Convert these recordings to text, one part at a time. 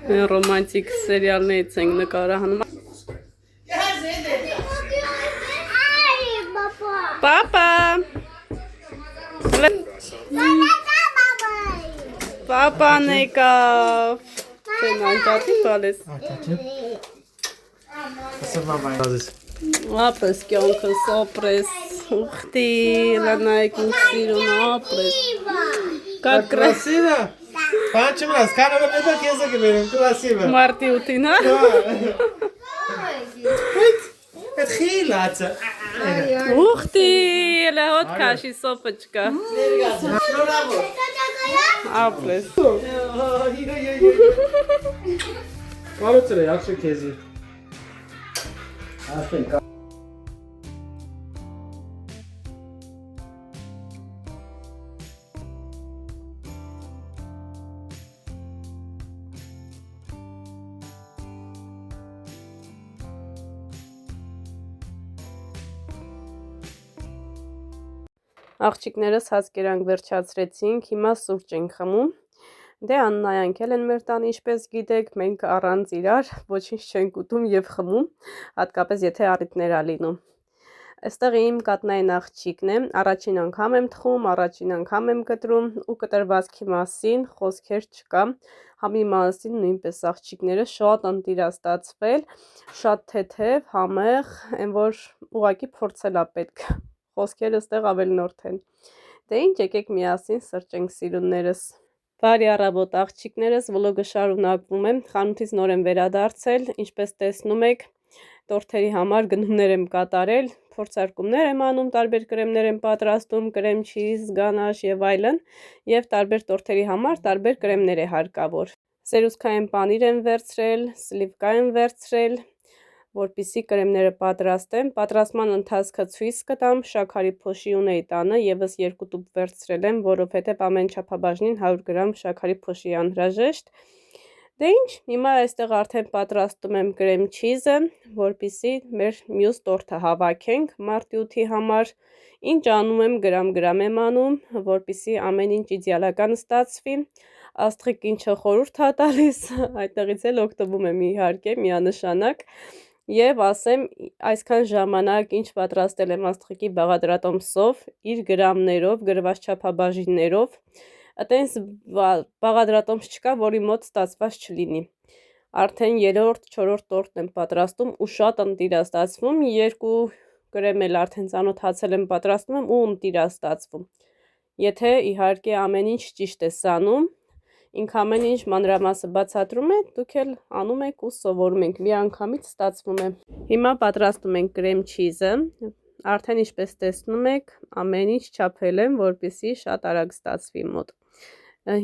Ռոմանտիկ սերիալներից ենք նկարահանում։ Պապա։ Պապան եկավ։ Տեն անջատի բալես։ Ապրես կյանքս, ապրես։ Ուխտի, լանայք ինք սիրուն, ապրես։ Как красиво! Почему раз? Камера не так язык берем, красиво. Մարտի 8-ին, հա։ Это хилаться. Ուխտի, elə հոտ քաշի սոպոչկա։ Ապրես։ Կարոծել է, ակշը քեզի։ Աղջիկներս հացկերանք վերջացրեցինք, հիմա սուրճ ենք խմում։ Դե Աննայանք էլ են մեր տանը, ինչպես գիտեք, մենք առանց իրար ոչինչ չենք ուտում եւ խմում, հատկապես եթե առիթներ ա լինում։ Այստեղ իմ կատնային աղջիկն է, առաջին անգամ եմ թխում, առաջին անգամ եմ կտրում ու կտրվածքի մասին խոսքեր չկա։ Համի մասին նույնպես աղջիկները շատ ընտիրաստացվել, շատ թեթև, համեղ, այն որ ուղակի փորձել ա պետք։ Խոսքերը ստեղ ավելնորդ են։ Դե ինչ եկեք միասին սրճենք սիրուններս։ Բարի առավոտ աղջիկներս, վլոգը շարունակվում է, խանութից նոր եմ վերադարձել, ինչպես տեսնում եք, տորթերի համար գնումներ եմ կատարել, փորձարկումներ եմ անում, տարբեր կրեմներ եմ պատրաստում, կրեմ չիզ, գանաշ եւ այլն, եւ տարբեր տորթերի համար տարբեր կրեմներ է հարկավոր։ Սերուսքային պանիր եմ վերցրել, սլիվկա եմ վերցրել, որպեսզի կրեմները պատրաստեմ, պատրաստման ընթացքը ցույց կտամ, շաքարի փոշի ունեի տանը, եւս 2 տուփ վերցրել եմ, որովհետեւ ամեն չափաբաժնին 100 գրամ շաքարի փոշի անհրաժեշտ։ Դե ինչ, հիմա այստեղ արդեն պատրաստում եմ կրեմ չիզը, որպեսզի մեր մյուս տորթը հավաքենք մարտի 8-ի համար։ Ինչ անում եմ, գրամ եմ անում, որպեսզի ամեն ինչ իդեալական ստացվի։ Աստղիկ ինչը խորհուրդ ա տալիս, այդտեղից էլ օգտվում եմ իհարկե միանշանակ։ Եվ ասեմ, այսքան ժամանակ ինչ պատրաստել եմ աստղիկի բաղադրատոմսով, իր գրամներով, գրված չափաբաժիններով, այտենց բաղադրատոմս չկա, որի մոտ ստացված չլինի։ Արդեն 3-4 տորթն եմ պատրաստում ու շատ ընտիրաստացվում, 2 կրեմ էլ արդեն ծանոթացել եմ պատրաստում եմ ու ընտիրաստացվում։ Եթե իհարկե ամեն ինչ ճիշտ է սանում, ինք ամեն ինչ մանրամասը բացատրում է, դուք էլ անում եք ու սովորում եք, մի անգամից ստացվում է։ Հիմա պատրաստում ենք կրեմ չիզը, արդեն ինչպես տեսնում եք, ամեն ինչ չափել եմ, որպեսզի շատ արագ ստացվի մոտ։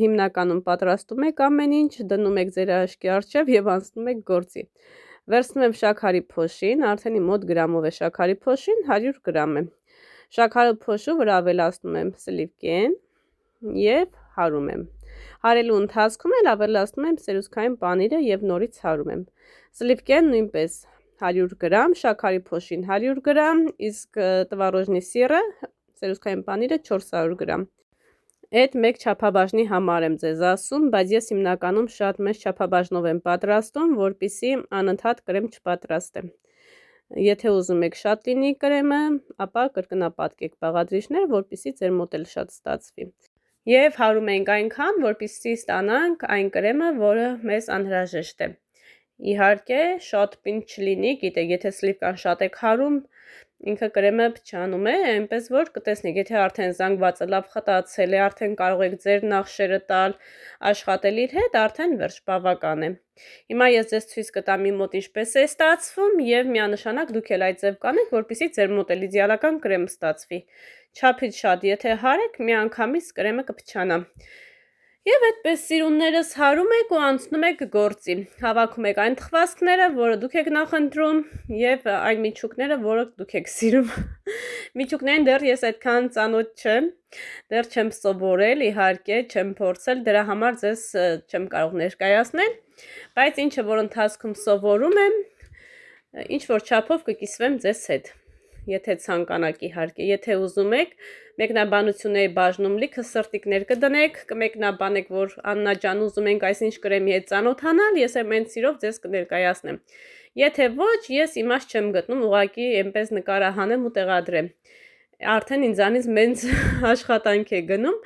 Հիմնականում պատրաստում եք ամեն ինչ, դնում եք ձեր աշկի առջև եւ անցնում եք գործի։ Վերցնում եմ շաքարի փոշին, արդեն իմ մոտ գրամով է շաքարի փոշին, 100 գրամ է։ Շաքարի փոշու վրա ավելացնում եմ սլիվկեն եւ հարում եմ։ Հարելու ընթացքում էլ ավելացնում եմ սերուսքային պանիրը եւ նորից հարում եմ։ Սլիվկեն նույնպես 100 գրամ, շաքարի փոշին 100 գրամ, իսկ տվարոժնի սիրը, սերուսքային պանիրը 400 գրամ։ Այդ մեկ չափաբաժնի համար եմ ձեզ ասում, բայց ես հիմնականում շատ մեծ չափաբաժնով եմ պատրաստում, որպեսզի անընդհատ կրեմ չպատրաստեմ։ Եթե ուզում եք շատ լինի կրեմը, ապա կրկնապատկեք բաղադրիչներ, որպեսզի ձեր մոտ էլ շատ ստացվի։ Եվ հարում ենք այնքան, որպեսզի ստանանք այն կրեմը, որը մեզ անհրաժեշտ է։ Իհարկե, շատ պինդ չլինի, գիտեք, եթե սլիվկան շատ եք հարում, ինքը կրեմը փչանում է, այնպես որ կտեսնեք, եթե արդեն զանգվածը լավ խտացել է, արդեն կարող եք ձեր նախշերը տալ, աշխատել իր հետ, արդեն վերջ բավական է։ Հիմա ես ձեզ ցույց կտամ իմ մոտ ինչպես է ստացվում եւ միանշանակ դուք էլ այդ ձև կանեք, որպեսզի ձեր մոտ էլ իդեալական կրեմ ստացվի։ Չափից շատ եթե հարեք, մի անգամից կրեմը կփչանա։ Եվ այդպես սիրուններս հարում եք ու անցնում եք գործի։ Հավաքում եք այն թխվածքները, որը դուք եք նախընտրում, եւ այն միջուկները, որը դուք եք սիրում։ Միջուկներին դեռ ես այդքան ծանոթ չեմ, դեռ չեմ սովորել, իհարկե չեմ փորձել, դրա համար ձեզ չեմ կարող ներկայացնել, բայց ինչը որ ընթացքում սովորում եմ, ինչ որ չափով կկիսվեմ ձեզ հետ։ եթե ցանկանաք իհարկե, եթե ուզում եք, մեկնաբանությունների բաժնում լիքը սրտիկներ կդնեք, կմեկնաբանեք, որ Աննա ջան ուզում ենք այսինչ կրեմի հետ ծանոթանալ, ես եմ այն սիրով ձեզ կներկայացնեմ։ Եթե ոչ, ես իմաստ չեմ գտնում, ուղղակի այնպես նկարահանեմ ու տեղադրեմ։ Արդեն ինձանից մեծ աշխատանք է գնում,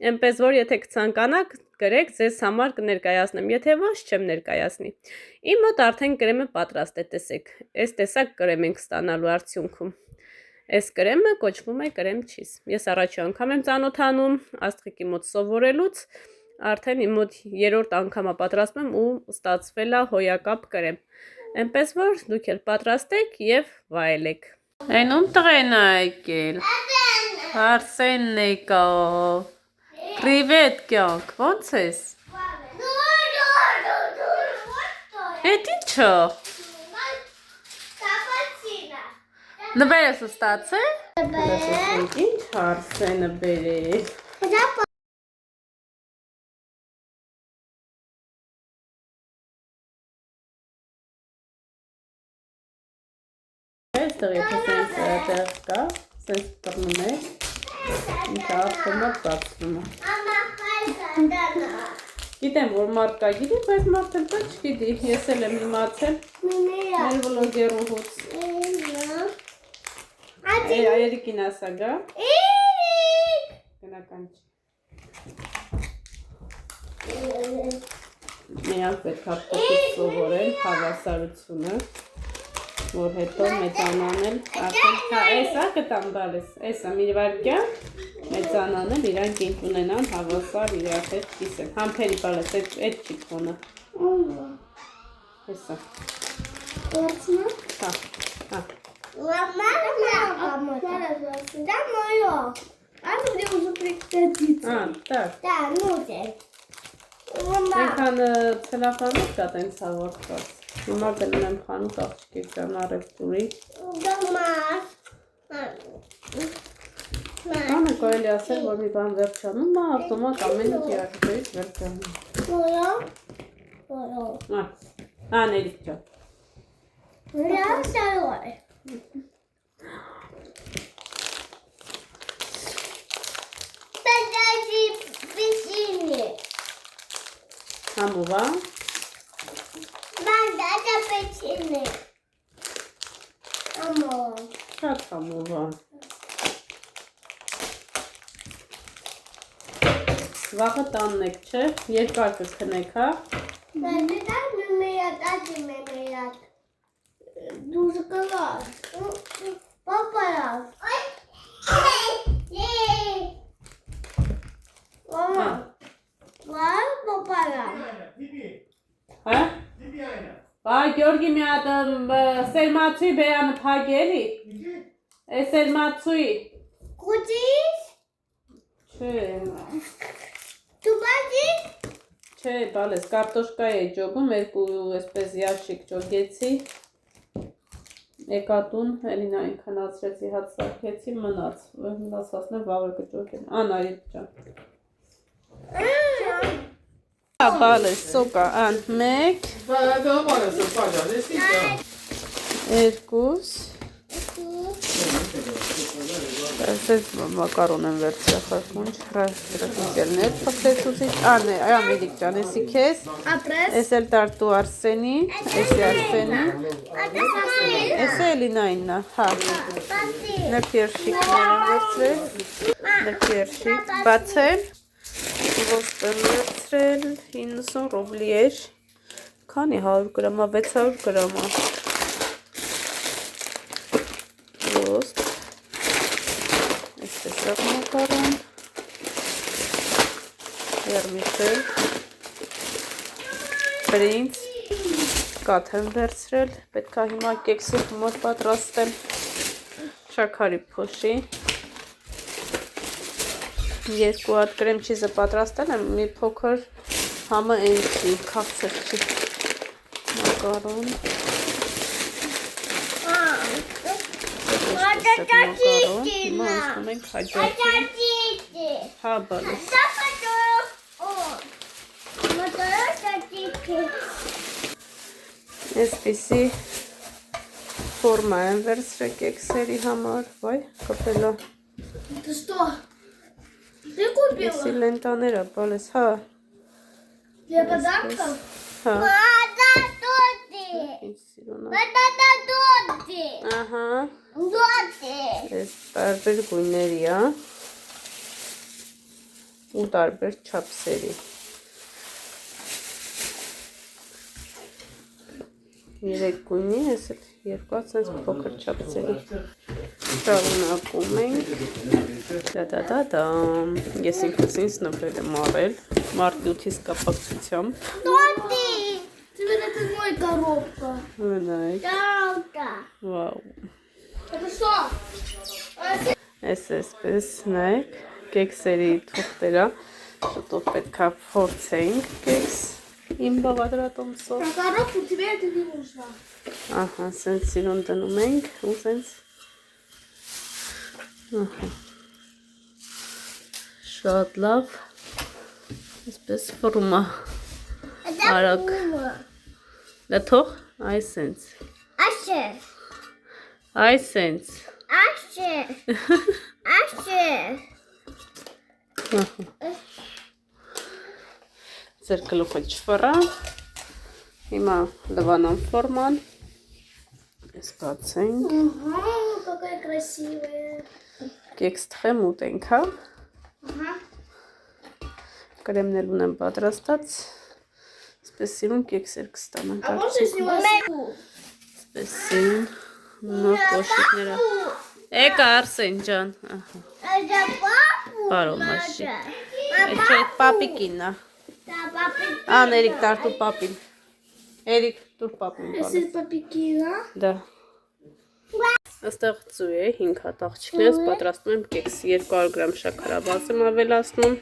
այնպես որ եթե կցանկանաք, գրեք, ձեզ համար կներկայացնեմ, եթե ոչ, չեմ ներկայացնի։ Իմ մոտ արդեն կրեմը պատրաստ է, տեսեք։ Այս տեսակ կրեմ ենք ստանալու արդյունքում։ Այս կրեմը կոչվում է կրեմ չիզ։ Ես առաջի անգամ եմ ծանոթանում, աստղիկի մոտ սովորելուց, արդեն իմ մոտ 3-րդ անգամա պատրաստում եմ ու ստացվել է հոյակապ կրեմ։ Այնպես որ դուք էլ պատրաստեք եւ վայելեք։ Այնում տղեն է եկել։ Արսենն եկավ։ Պրիվետ կյանք, ո՞նց ես։ Էդ ի՞նչը։ Նվեր ես ստացել։ Ինչ Արսենը բերել։ Այստեղ եթե սենց տեղ կա, սենց բռնում է, ինքը ավտոմատ բացվում է։ Գիտեմ, որ մարդ կա գիտի, բայց մարդ էլ կա չգիտի, ես էլ եմ իմացել մեր վլոգերուհուց։ Երիկին ասա գա։ Գնական չի։ Միակ պետք է փոխել սովորել հավասարությունը, որ հետո մեծանանել, արդեն էսա կտամ բալես, էսա մի վարկյան մեծանանել, իրանք ինք ունենան հավասար իրար հետ կիսեն, համպերի բալես, էդ չի կոնը, էսա, հա, Да, мое. А ты где уже пригодится? так. Да, ну ты. Այնքան ցելոֆանով կա տենց հավաքված, հիմա գնում եմ խանութ աղջիկի ջան առևտուրի։ Անը կարելի ասել, որ մի բան վերջանում, նա ավտոմատ ամեն ինչ իհարկեից վերջանում։ Ներիք ջան։ Я второй. Подожди, печенье. Համուվա։ Мама, это печенье. Мама. Շատ համուվա։ Վաղը տանն եք, չէ, երկար կքնեք, հա։ Դե դա մեմեյատ, աջի մեմեյատ։ Դուժը կլար։ Պապարավ։ Մամա։ Վար պապարավ։ Հա։ Բա Գյորգի մի հատ սերմացուի բերանը փագելի։ Է սերմացուի։ Կուտիս։ Չէ։ Դու բաժի։ Չէ, բալես, կարտոշկա է ջոգում, երկու այսպես ящик ջոգեցի։ Եկատուն, էլին այնքան ացրեցի, հատ սարքեցի, մնաց։ Ասացներ վաղը կջոգեն։ Անարիտ ջան։ Բալես, սոկա, ան, մեկ, երկուս, Այսպես մակարոն եմ վերցրել խրխունջ, հրաշքելներ փոխեցուցիչ, ամերիկ ջան, էսի քեզ, էս էլ տարտու Արսենի, էսի Արսենի, էս էլինայիննա, հա, նրբերշիկներ եմ վերցրել, նրբերշիկ, բացել, ոստ եմ վերցրել, 90 ռուբլի էր, քանի 100 գրամա, 600 գրամա, ոստ, Տեսակ մակարոն, երմիշել, բրինց, կաթ եմ վերցրել, պետք է հիմա կեքսի մոտ պատրաստեմ, շաքարի փոշի, երկու հատ կրեմ չիզը պատրաստել եմ, մի փոքր համը այն չի, քաղցր չի, մակարոն, հիմա ասում ենք հաջորդի, հա բալես, այսպիսի ֆորմա եմ վերցրել կեքսերի համար, վայ, կպելա։ Ты что? Ты купила? Էսի լենտաները, բալես, հա։ Для подарков? Հա։ Это тоти. Ինչ սիրունա։ Это тоти. Ահա։ Тоти. Այս տարբեր գույների, հա։ Ու տարբեր չափսերի։ Երեք գույնի, ես էլ երկու ասենց փոքր չափսերի։ Շարունակում ենք։ Դա-դա-դա-դամ։ Ես ինքս ինձ նվրել եմ առել մարտի 8-ից կապակցությամբ։ Тоти. Теперь это моя коробка. Ունենք։ Жалко. Վաու։ Это что? Այս էսպես նայեք, կեքսերի թուղթերա, շուտով պետքա փորձենք կեքս իմ բաղադրատոմսով։ На коробку тебе это не нужно. Ահա, սենց սիրուն դնում ենք, ու սենց ահա, շատ լավ, այսպես ֆորմա, Это Арак. Пума. դա թող, այ սենց, Аще. այ սենց, Аще. Аще. ձեր գլուխը չվրա, հիմա լվանան ֆորման, ես բացենք, Ага, какая красивая. կեքս թխեմ ուտենք, հա, Ага. կրեմներ ունեմ պատրաստած, այսպես սիրուն կեքսեր կստանանք, А можно с него сыпу? այսպես սիրուն, նոր կոշիկները, եկա Արսեն ջան, ահա, Это папу Пару надо. машин. Այդ չէ պապիկինն է, Да, папа. ան Էրիկ տարտու պապին, Էրիկ դուր պապին Если բալես, папикина. դա, աստեղ ծու է, 5 հատ աղջիկներս պատրաստում եմ կեքս, 200 գրամ շաքարավազ եմ ավելացնում,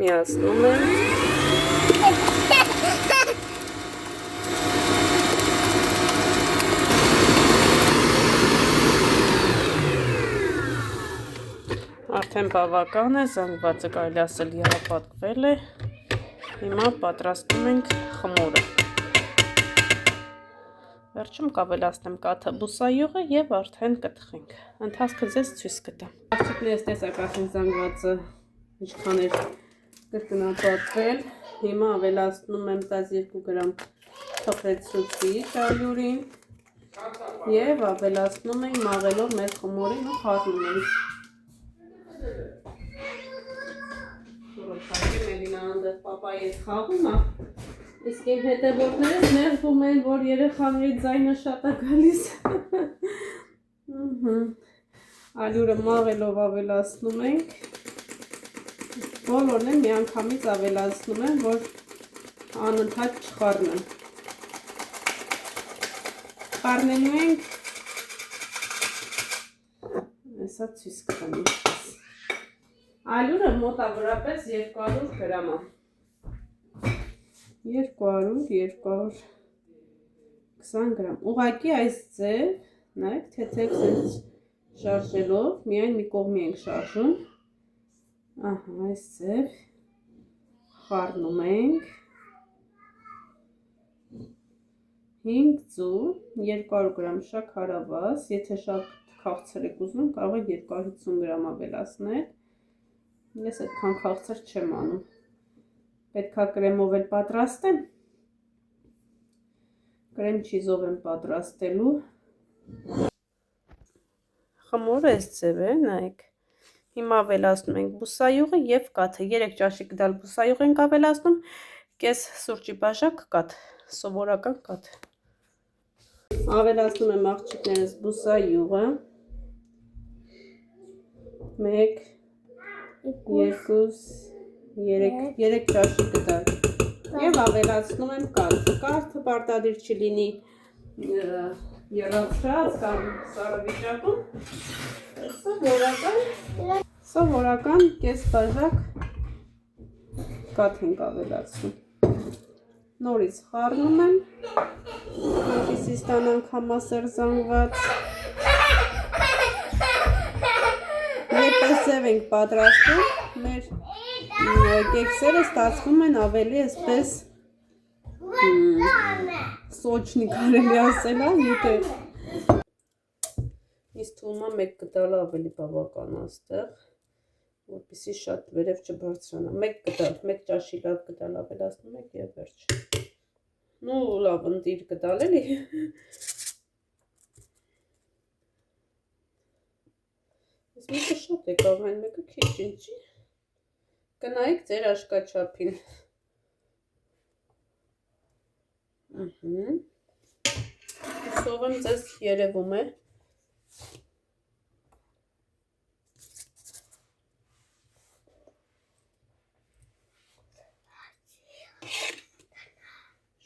միացնում եմ, արդեն բավական է, զանգվածը կարելի ասել եռապատկվել է, հիմա պատրաստում ենք խմորը, վերջում կավելացնեմ կաթը բուսայուղը և արդեն կթխենք, ընթացքը ձեզ ցույց կտամ, աղջիկներս տեսակ արդեն զանգվածը ինչքան էր կրկնապատկվել, հիմա ավելացնում եմ 12 գրամ թխեցուցիչ ալյուրին և ավելացնում ենք մաղելով մեր խմորին ու խառնում ենք։ Մելինան դեռ պապայի հետ խաղում է, իսկ իմ հետևորդներս նեղվում են, որ երեխաների ձայնը շատ է գալիս։ Ալյուրը մաղելով ավելացնում ենք, բոլորն են միանգամից ավելացնում են, որ անընդհատ չխառնեն։ Խառնելու ենք, այսա ցույց կտամ ինչպես։ Ալյուրը մոտավորապես 200 գրամ է։ 200-220 գրամ։ Ուղղակի այս ձև, նայեք, թեթև սենց շարժելով, միայն մի կողմի ենք շարժում։ Ահա, այս ձև խառնում ենք։ 5 ձու, 200 գրամ շաքարավազ, եթե շատ քաղցր եք ուզում, կարող եք 250 գրամ ավելացնել։ Ես այդքան քաղցր չեմ անում։ Պետքա կրեմով էլ պատրաստեմ։ Կրեմ չիզով եմ պատրաստելու։ Խմորը այս ձև է, նայեք։ Հիմա ավելացնում ենք բուսայուղը և կաթը։ 3 ճաշի գդալ բուսայուղ ենք ավելացնում, կես սուրճի բաժակ կաթ, սովորական կաթ։ Ավելացնում եմ աղջիկներս բուսայուղը։ 1 2 3 ճաշի գդալ և ավելացնում եմ կաթը, կաթը պարտադիր չլինի եռացրած կամ սառավիճակում, սովորական կես բաժակ կաթ ենք ավելացնում, նորից խառնում եմ, որպեսզի ստանանք համասեր զանգված, Երբ ձև ենք պատրաստում, մեր կեքսերը ստացվում են ավելի այսպես սոճնի կարելի ասել, յուտե։ Ինձ թվում է 1 գդալը ավելի բավական է այստեղ, որպեսզի շատ վերև չբարձրանա։ 1 գդալ, 1 ճաշի լավ գդալ ավելացնում եք եւ վերջ։ Ну, լավ, ընտիր գդալ էլի։ Ես մեկը շատ եկավ, այն մեկը քիչ ինչի։ Գնայիք ձեր աշկաչափին։ Հուսով եմ ձեզ երևում է։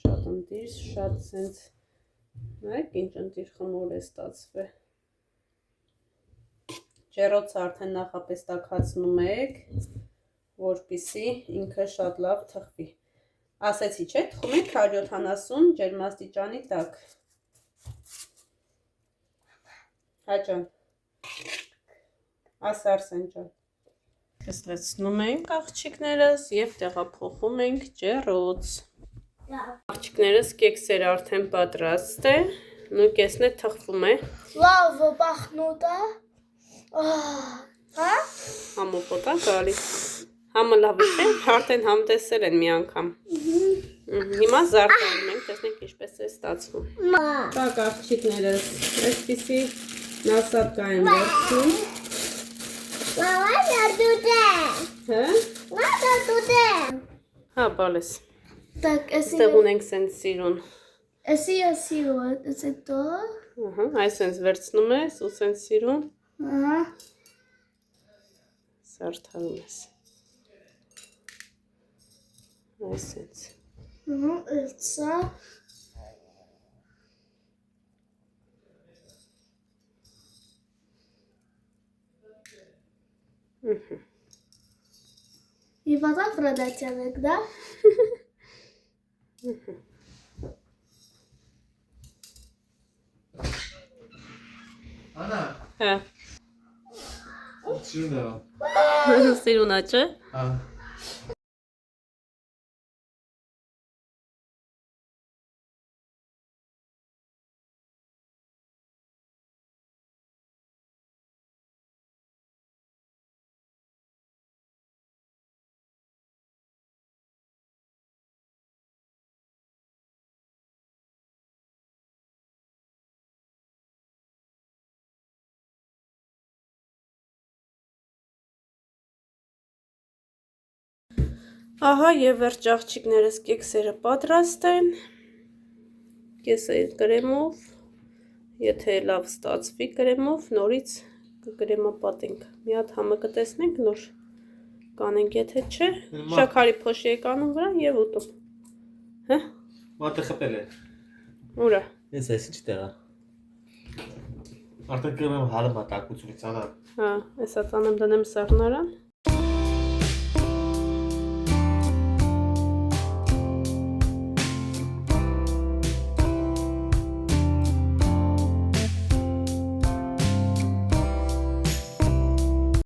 Շատ ընտիր, շատ սենց, նայեք ինչ ընտիր խմոր է ստացվել։ Ջեռոցը արդեն նախապես տաքացնում եք, որպեսզի ինքը շատ լավ թխվի։ Ասեցի չէ, թխում եք 170 ջերմաստիճանի տակ։ Հաճան։ Աս Արսեն ջան։ Կստացնում ենք աղջիկներս եւ տեղափոխում ենք ջեռոց։ Աղջիկներս կեքսերը արդեն պատրաստ է, նույն կեսն է թխվում է։ Լավ բախնոտ է։ Հա? Համոպոտ է գալիս։ Համը լավ է, արդեն համտեսել են մի անգամ։ Հիմա զարդանում ենք, տեսնենք ինչպես է ստացվում։ Տակ աղջիկներս, այսպիսի նասատկա են վերցնում։ Մամա դուտե։ Հա? Մամա դուտե։ Հա, բալես։ Так, Ստեղ ունենք սենց սիրուն։ Էսի ասիոտ, էսի տո։ Այս սենց վերցնում ես ու սենց սիրուն։ Ահա։ Զարդարում ես։ Այս սենց։ Էսա։ И вода продать, да? Անա, Հա։ սիրուն է։ Սիրուն է, չէ՞։ Հա։ Ահա եւ վերջ աղջիկներս կեքսերը պատրաստ են։ Կեսը կրեմով, եթե լավ ստացվի կրեմով, նորից կկրեմապատենք։ Մի հատ համը կտեսնենք նոր կանենք, եթե չէ, շաքարի փոշի եք անում վրա եւ ուտում։ Հա։ Մատը խփել է։ Ուրա։ Ես այս ինչ տեղա։ Արդեն կրեմ հարմա տակությունից անա։ Հա, էսա տանեմ դնեմ սառնարան։